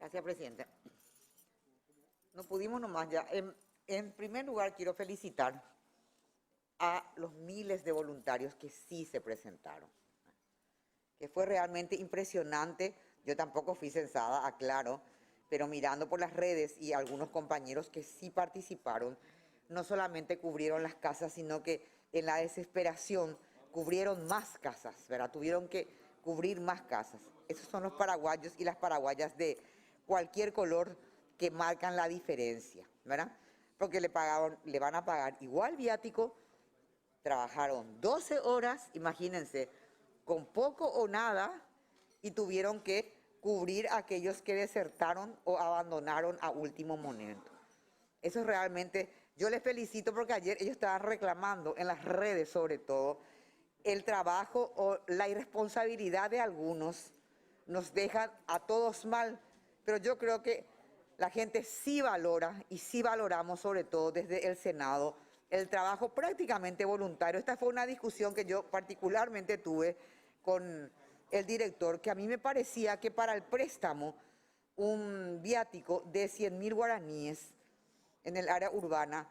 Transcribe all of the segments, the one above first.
Gracias, presidente. No pudimos nomás ya. En primer lugar, quiero felicitar a los miles de voluntarios que sí se presentaron, que fue realmente impresionante. Yo tampoco fui censada, aclaro, pero mirando por las redes y algunos compañeros que sí participaron, no solamente cubrieron las casas, sino que en la desesperación cubrieron más casas, ¿verdad? Tuvieron que cubrir más casas. Esos son los paraguayos y las paraguayas de cualquier color que marcan la diferencia, ¿verdad? Porque le van a pagar igual viático, trabajaron 12 horas, imagínense, con poco o nada, y tuvieron que cubrir a aquellos que desertaron o abandonaron a último momento. Eso es realmente, yo les felicito porque ayer ellos estaban reclamando en las redes sobre todo, el trabajo o la irresponsabilidad de algunos nos dejan a todos mal, pero yo creo que la gente sí valora y sí valoramos sobre todo desde el Senado el trabajo prácticamente voluntario. Esta fue una discusión que yo particularmente tuve con el director, que a mí me parecía que para el préstamo un viático de 100.000 guaraníes en el área urbana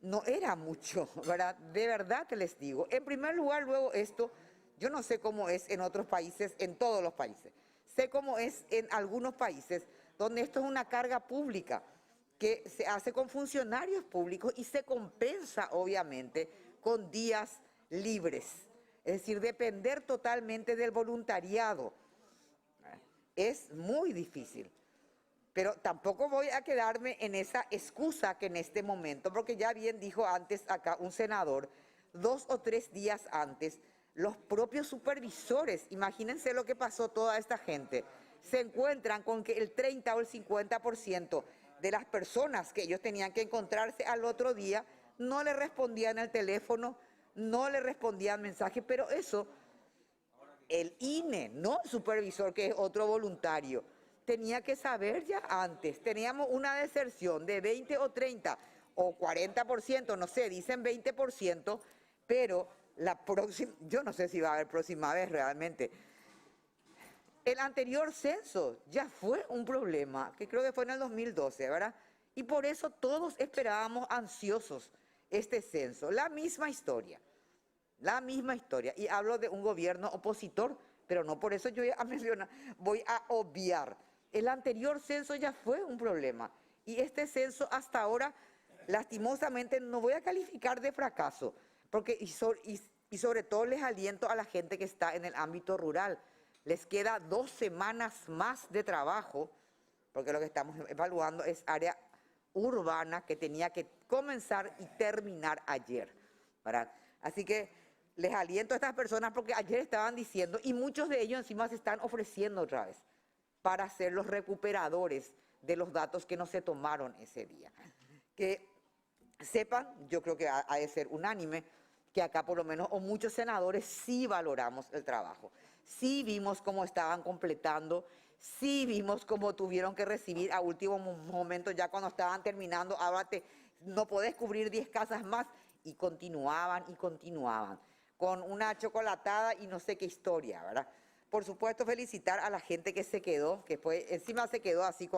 no era mucho, ¿verdad? De verdad que les digo. En primer lugar, luego esto, yo no sé cómo es en otros países, en todos los países. Sé cómo es en algunos países donde esto es una carga pública que se hace con funcionarios públicos y se compensa, obviamente, con días libres. Es decir, depender totalmente del voluntariado es muy difícil. Pero tampoco voy a quedarme en esa excusa que en este momento, porque ya bien dijo antes acá un senador, 2 o 3 días antes, los propios supervisores, imagínense lo que pasó toda esta gente, se encuentran con que el 30 o el 50% de las personas que ellos tenían que encontrarse al otro día no le respondían al teléfono, no le respondían mensajes, pero eso, el INE, no el supervisor que es otro voluntario, tenía que saber ya antes. Teníamos una deserción de 20 o 30 o 40%, no sé, dicen 20%, pero la próxima, yo no sé si va a haber próxima vez realmente. El anterior censo ya fue un problema, que creo que fue en el 2012, ¿verdad? Y por eso todos esperábamos ansiosos este censo. La misma historia. La misma historia. Y hablo de un gobierno opositor, pero no por eso yo voy a mencionar, voy a obviar. El anterior censo ya fue un problema. Y este censo hasta ahora, lastimosamente, no voy a calificar de fracaso. Porque, y sobre todo les aliento a la gente que está en el ámbito rural. Les queda 2 semanas más de trabajo, porque lo que estamos evaluando es área urbana que tenía que comenzar y terminar ayer, ¿verdad? Así que les aliento a estas personas porque ayer estaban diciendo, y muchos de ellos encima se están ofreciendo otra vez, para ser los recuperadores de los datos que no se tomaron ese día. Que sepan, yo creo que ha de ser unánime, que acá por lo menos, o muchos senadores, sí valoramos el trabajo. Sí vimos cómo estaban completando, sí vimos cómo tuvieron que recibir a último momento, ya cuando estaban terminando, ahora no podés cubrir 10 casas más, y continuaban, con una chocolatada y no sé qué historia, ¿verdad? Por supuesto, felicitar a la gente que se quedó, que encima se quedó así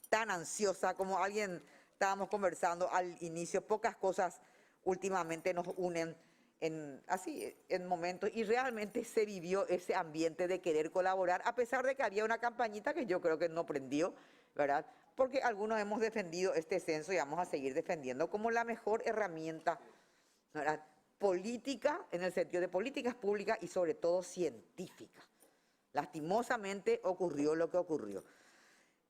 tan ansiosa como alguien, estábamos conversando al inicio, pocas cosas últimamente nos unen en momentos, y realmente se vivió ese ambiente de querer colaborar, a pesar de que había una campañita que yo creo que no prendió, ¿verdad? Porque algunos hemos defendido este censo y vamos a seguir defendiendo como la mejor herramienta, ¿verdad?, política, en el sentido de políticas públicas y sobre todo científica. Lastimosamente ocurrió lo que ocurrió,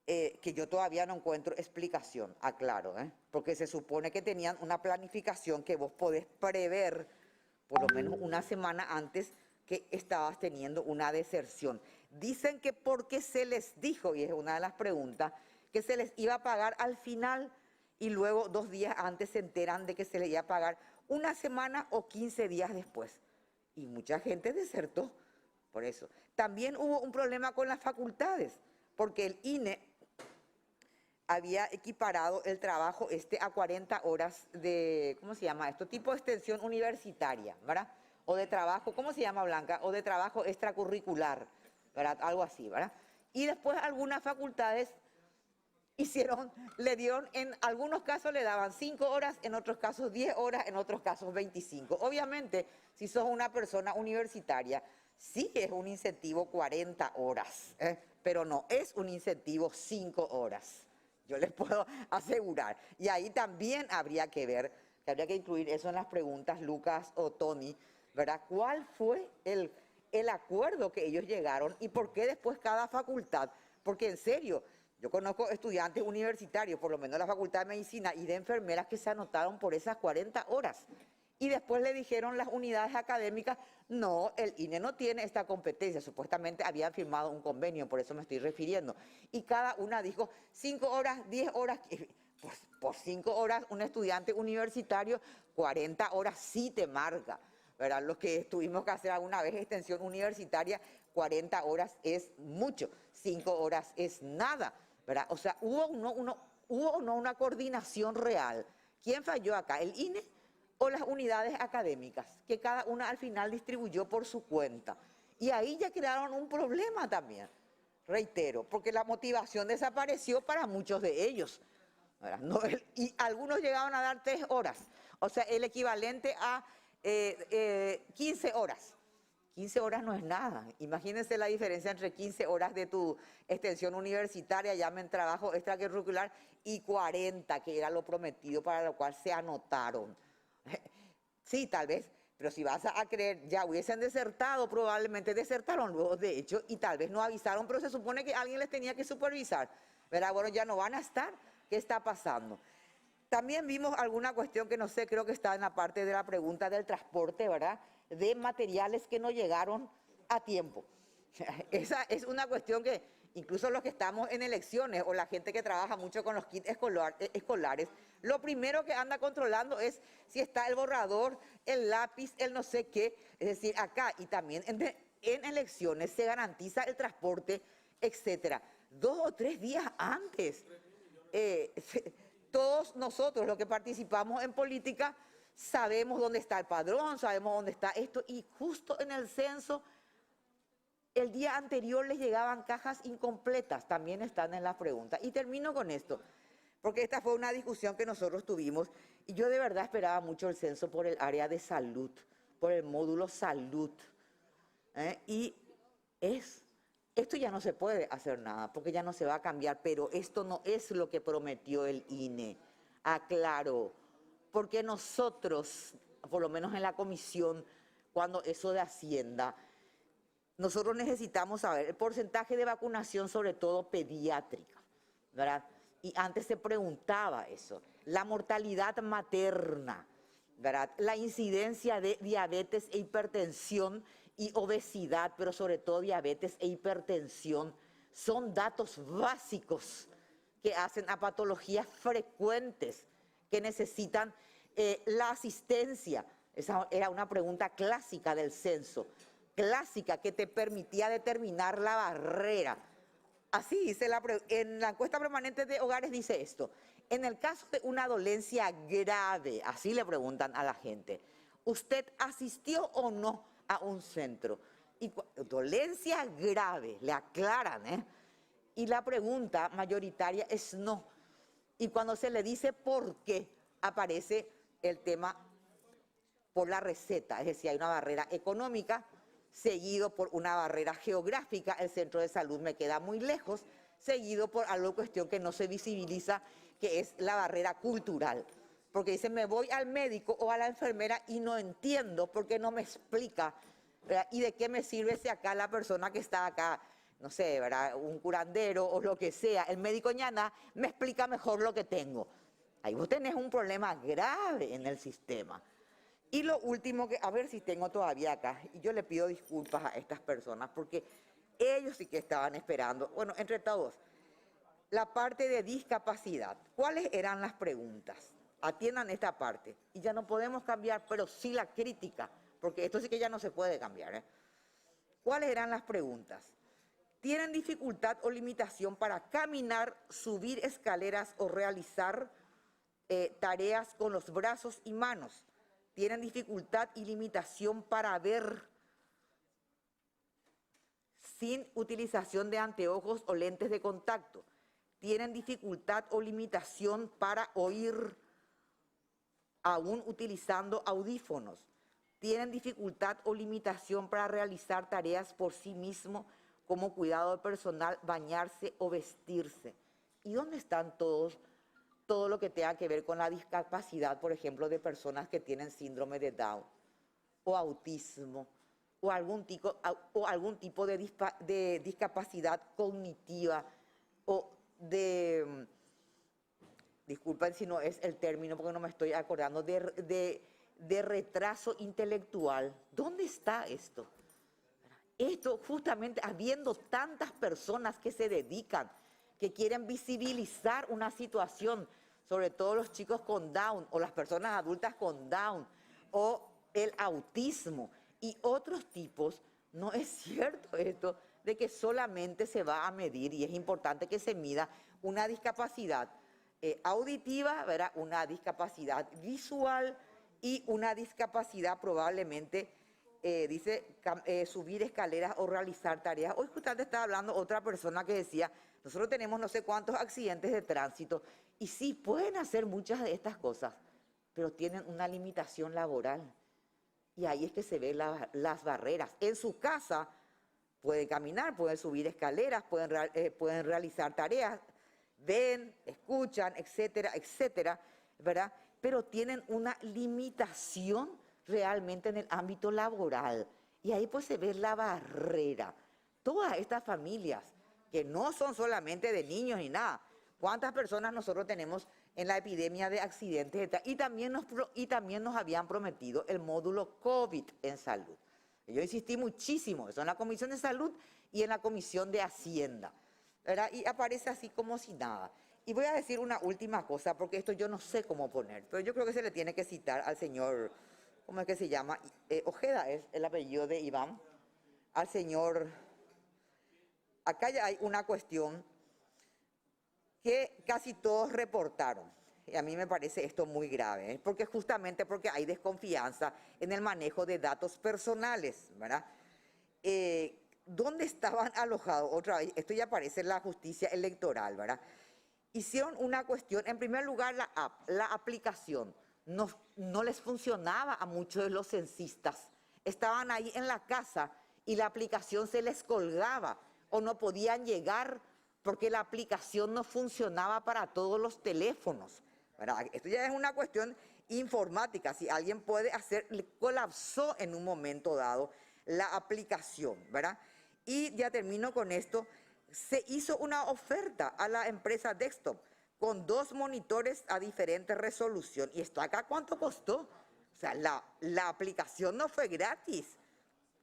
que yo todavía no encuentro explicación, aclaro, porque se supone que tenían una planificación que vos podés prever por lo menos una semana antes que estabas teniendo una deserción. Dicen que porque se les dijo, y es una de las preguntas, que se les iba a pagar al final y luego 2 días antes se enteran de que se les iba a pagar una semana o 15 días después. Y mucha gente desertó por eso. También hubo un problema con las facultades, porque el INE había equiparado el trabajo a 40 horas de, ¿cómo se llama esto? Tipo de extensión universitaria, ¿verdad? O de trabajo, ¿cómo se llama, Blanca? O de trabajo extracurricular, ¿verdad? Algo así, ¿verdad? Y después algunas facultades le dieron, en algunos casos le daban 5 horas, en otros casos 10 horas, en otros casos 25. Obviamente, si sos una persona universitaria, sí es un incentivo 40 horas, pero no es un incentivo 5 horas. Yo les puedo asegurar. Y ahí también habría que ver, que habría que incluir eso en las preguntas, Lucas o Tony, ¿verdad? ¿Cuál fue el acuerdo que ellos llegaron y por qué después cada facultad? Porque en serio, yo conozco estudiantes universitarios, por lo menos de la Facultad de Medicina y de enfermeras, que se anotaron por esas 40 horas. Y después le dijeron las unidades académicas, no, el INE no tiene esta competencia. Supuestamente habían firmado un convenio, por eso me estoy refiriendo. Y cada una dijo 5 horas, 10 horas. Pues por 5 horas un estudiante universitario, 40 horas sí te marca, ¿verdad? Los que tuvimos que hacer alguna vez extensión universitaria, 40 horas es mucho, 5 horas es nada, ¿verdad? O sea, ¿hubo o no una coordinación real? ¿Quién falló acá, el INE o las unidades académicas? Que cada una al final distribuyó por su cuenta. Y ahí ya crearon un problema también, reitero, porque la motivación desapareció para muchos de ellos. No, y algunos llegaban a dar 3 horas, o sea, el equivalente a 15 horas. 15 horas no es nada. Imagínense la diferencia entre 15 horas de tu extensión universitaria, llamen trabajo extracurricular, y 40, que era lo prometido para lo cual se anotaron. Sí, tal vez, pero si vas a creer, ya hubiesen desertado, probablemente desertaron luego, de hecho, y tal vez no avisaron, pero se supone que alguien les tenía que supervisar, ¿verdad? Bueno, ya no van a estar. ¿Qué está pasando? También vimos alguna cuestión que no sé, creo que está en la parte de la pregunta del transporte, ¿verdad? De materiales que no llegaron a tiempo. Esa es una cuestión que incluso los que estamos en elecciones o la gente que trabaja mucho con los kits escolares, lo primero que anda controlando es si está el borrador, el lápiz, el no sé qué. Es decir, acá y también en elecciones se garantiza el transporte, etcétera, 2 o 3 días antes. Todos nosotros los que participamos en política sabemos dónde está el padrón, sabemos dónde está esto, y justo en el censo el día anterior les llegaban cajas incompletas, también están en las preguntas. Y termino con esto, porque esta fue una discusión que nosotros tuvimos, y yo de verdad esperaba mucho el censo por el área de salud, por el módulo salud, y esto ya no se puede hacer nada, porque ya no se va a cambiar, pero esto no es lo que prometió el INE. Aclaro, porque nosotros, por lo menos en la comisión, cuando eso de Hacienda, nosotros necesitamos saber el porcentaje de vacunación, sobre todo pediátrica, ¿verdad? Y antes se preguntaba eso, la mortalidad materna, ¿verdad? La incidencia de diabetes e hipertensión y obesidad, pero sobre todo diabetes e hipertensión, son datos básicos que hacen a patologías frecuentes que necesitan la asistencia. Esa era una pregunta clásica del censo, clásica, que te permitía determinar la barrera. Así dice en la encuesta permanente de hogares, dice esto: en el caso de una dolencia grave, así le preguntan a la gente, ¿usted asistió o no a un centro? Y dolencia grave, le aclaran, y la pregunta mayoritaria es no. Y cuando se le dice por qué, aparece el tema por la receta, es decir, hay una barrera económica, seguido por una barrera geográfica, el centro de salud me queda muy lejos, seguido por algo cuestión que no se visibiliza, que es la barrera cultural. Porque dicen, me voy al médico o a la enfermera y no entiendo porque no me explica, ¿verdad? Y de qué me sirve si acá la persona que está acá, no sé, ¿verdad?, un curandero o lo que sea, el médico ñaná me explica mejor lo que tengo. Ahí vos tenés un problema grave en el sistema. Y lo último, que a ver si tengo todavía acá, y yo le pido disculpas a estas personas porque ellos sí que estaban esperando, bueno, entre todos, la parte de discapacidad. ¿Cuáles eran las preguntas? Atiendan esta parte. Y ya no podemos cambiar, pero sí la crítica, porque esto sí que ya no se puede cambiar, ¿Cuáles eran las preguntas? ¿Tienen dificultad o limitación para caminar, subir escaleras o realizar tareas con los brazos y manos? ¿Tienen dificultad y limitación para ver sin utilización de anteojos o lentes de contacto? tienen dificultad o limitación para oír, aún utilizando audífonos, tienen dificultad o limitación para realizar tareas por sí mismos, como cuidado personal, bañarse o vestirse. ¿Y dónde están todo lo que tenga que ver con la discapacidad, por ejemplo, de personas que tienen síndrome de Down o autismo o algún tipo de discapacidad cognitiva o de, disculpen si no es el término porque no me estoy acordando, de retraso intelectual? ¿Dónde está esto? Esto justamente habiendo tantas personas que se dedican, que quieren visibilizar una situación, sobre todo los chicos con Down o las personas adultas con Down o el autismo y otros tipos, no es cierto esto de que solamente se va a medir, y es importante que se mida una discapacidad auditiva, ¿verdad? Una discapacidad visual y una discapacidad probablemente, dice, subir escaleras o realizar tareas. Hoy justamente estaba hablando otra persona que decía, nosotros tenemos no sé cuántos accidentes de tránsito y sí pueden hacer muchas de estas cosas, pero tienen una limitación laboral. Y ahí es que se ven las barreras. En su casa pueden caminar, pueden subir escaleras, pueden realizar tareas, ven, escuchan, etcétera, etcétera, ¿verdad? Pero tienen una limitación realmente en el ámbito laboral. Y ahí pues se ve la barrera. Todas estas familias, que no son solamente de niños ni nada, ¿cuántas personas nosotros tenemos en la epidemia de accidentes? Y también nos habían prometido el módulo COVID en salud. Yo insistí muchísimo, eso en la Comisión de Salud y en la Comisión de Hacienda, ¿verdad? Y aparece así como si nada. Y voy a decir una última cosa, porque esto yo no sé cómo poner, pero yo creo que se le tiene que citar al señor, ¿cómo es que se llama? Ojeda es el apellido de Iván, al señor. Acá ya hay una cuestión que casi todos reportaron, y a mí me parece esto muy grave, porque justamente porque hay desconfianza en el manejo de datos personales, ¿verdad? ¿Dónde estaban alojados? Otra vez, esto ya aparece en la justicia electoral, ¿verdad? Hicieron una cuestión, en primer lugar la aplicación, no les funcionaba a muchos de los censistas, estaban ahí en la casa y la aplicación se les colgaba o no podían llegar porque la aplicación no funcionaba para todos los teléfonos, ¿verdad? Esto ya es una cuestión informática, si alguien puede hacer, colapsó en un momento dado la aplicación, ¿verdad? Y ya termino con esto, se hizo una oferta a la empresa Desktop con 2 monitores a diferente resolución. ¿Y esto acá cuánto costó? O sea, la aplicación no fue gratis.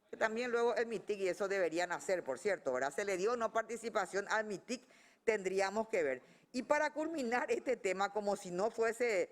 Que también luego el MITIC, y eso deberían hacer, por cierto, ¿verdad? Se le dio no participación al MITIC, tendríamos que ver. Y para culminar este tema, como si no fuese,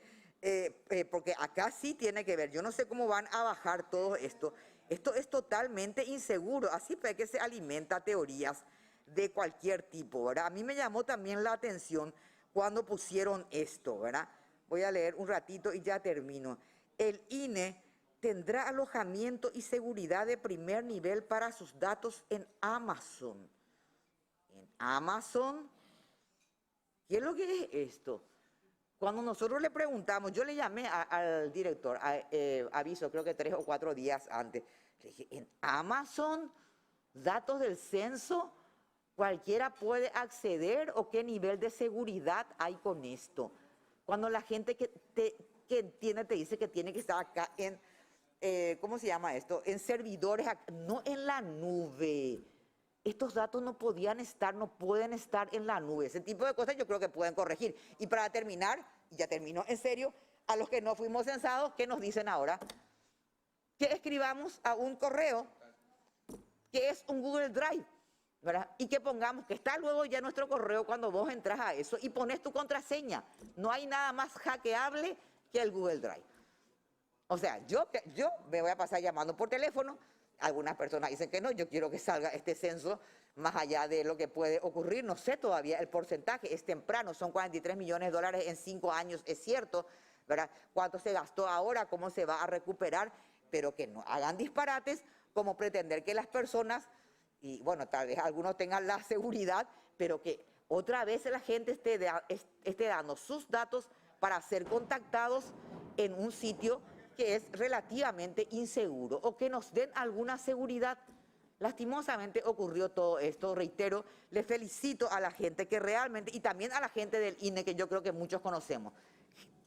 porque acá sí tiene que ver, yo no sé cómo van a bajar todo esto. Esto es totalmente inseguro, así fue que se alimenta teorías de cualquier tipo, ¿verdad? A mí me llamó también la atención cuando pusieron esto, ¿verdad? Voy a leer un ratito y ya termino. El INE tendrá alojamiento y seguridad de primer nivel para sus datos en Amazon. ¿En Amazon? ¿Qué es lo que es esto? Cuando nosotros le preguntamos, yo le llamé al director, aviso, creo que 3 o 4 días antes, le dije, ¿en Amazon? ¿Datos del censo? ¿Cualquiera puede acceder o qué nivel de seguridad hay con esto? Cuando la gente que entiende te dice que tiene que estar acá en, ¿cómo se llama esto? En servidores, no en la nube. Estos datos no podían estar, no pueden estar en la nube. Ese tipo de cosas yo creo que pueden corregir. Y para terminar, y ya termino en serio, a los que no fuimos censados, ¿qué nos dicen ahora? Que escribamos a un correo que es un Google Drive, ¿verdad? Y que pongamos que está luego ya nuestro correo cuando vos entras a eso y pones tu contraseña. No hay nada más hackeable que el Google Drive. O sea, yo me voy a pasar llamando por teléfono. Algunas personas dicen que no, yo quiero que salga este censo más allá de lo que puede ocurrir. No sé todavía el porcentaje, es temprano, son 43 millones de dólares en 5 años, es cierto, ¿verdad? ¿Cuánto se gastó ahora? ¿Cómo se va a recuperar? Pero que no hagan disparates como pretender que las personas, y bueno, tal vez algunos tengan la seguridad, pero que otra vez la gente esté dando sus datos para ser contactados en un sitio que es relativamente inseguro o que nos den alguna seguridad. Lastimosamente ocurrió todo esto, reitero, le felicito a la gente que realmente, y también a la gente del INE, que yo creo que muchos conocemos,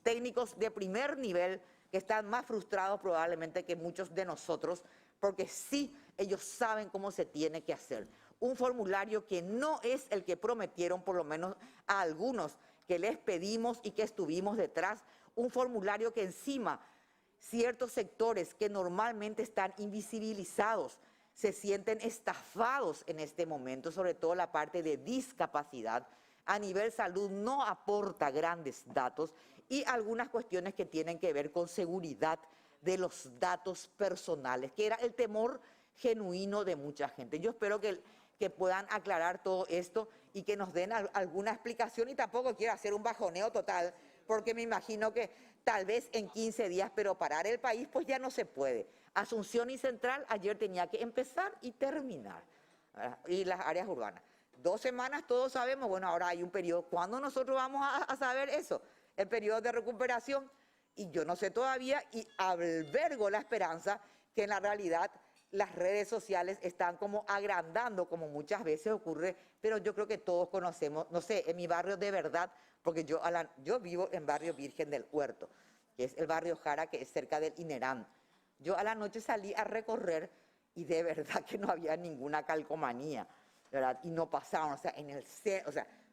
técnicos de primer nivel que están más frustrados probablemente que muchos de nosotros, porque sí, ellos saben cómo se tiene que hacer. Un formulario que no es el que prometieron, por lo menos a algunos que les pedimos y que estuvimos detrás, un formulario que encima ciertos sectores que normalmente están invisibilizados se sienten estafados en este momento, sobre todo la parte de discapacidad. A nivel salud no aporta grandes datos y algunas cuestiones que tienen que ver con seguridad de los datos personales, que era el temor genuino de mucha gente. Yo espero que puedan aclarar todo esto y que nos den alguna explicación, y tampoco quiero hacer un bajoneo total, porque me imagino que tal vez en 15 días, pero parar el país pues ya no se puede. Asunción y Central ayer tenía que empezar y terminar, ¿verdad? Y las áreas urbanas. 2 semanas todos sabemos, bueno, ahora hay un periodo. ¿Cuándo nosotros vamos a saber eso? El periodo de recuperación. Y yo no sé todavía, y albergo la esperanza que en la realidad las redes sociales están como agrandando, como muchas veces ocurre, pero yo creo que todos conocemos, no sé, en mi barrio de verdad, porque yo vivo en barrio Virgen del Huerto, que es el barrio Jara, que es cerca del Inerán. Yo a la noche salí a recorrer y de verdad que no había ninguna calcomanía, ¿verdad? Y no pasaban, o sea,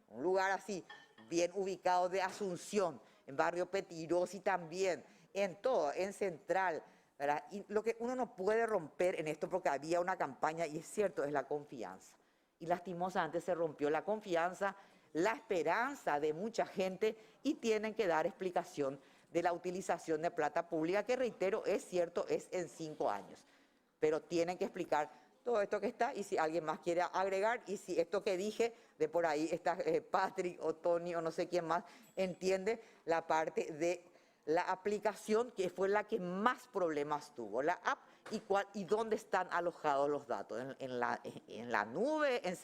un lugar así, bien ubicado de Asunción, en barrio Petirosi también, en todo, en Central, ¿verdad? Y lo que uno no puede romper en esto, porque había una campaña, y es cierto, es la confianza. Y lastimosamente se rompió la confianza, la esperanza de mucha gente, y tienen que dar explicación de la utilización de plata pública, que reitero, es cierto, es en 5 años. Pero tienen que explicar todo esto que está, y si alguien más quiere agregar, y si esto que dije, de por ahí está Patrick o Tony o no sé quién más, entiende la parte de la aplicación, que fue la que más problemas tuvo, la app, y dónde están alojados los datos, en la nube, en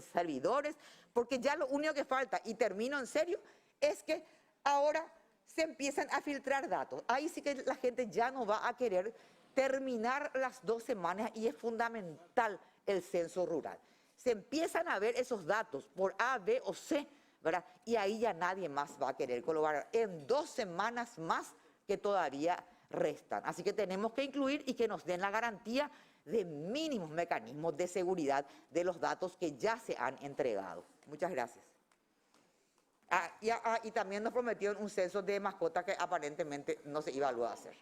servidores, porque ya lo único que falta, y termino en serio, es que ahora se empiezan a filtrar datos. Ahí sí que la gente ya no va a querer terminar las 2 semanas, y es fundamental el censo rural. Se empiezan a ver esos datos por A, B o C, ¿verdad? Y ahí ya nadie más va a querer colaborar en 2 semanas más que todavía restan. Así que tenemos que incluir y que nos den la garantía de mínimos mecanismos de seguridad de los datos que ya se han entregado. Muchas gracias. Y también nos prometieron un censo de mascotas que aparentemente no se iba luego a hacer.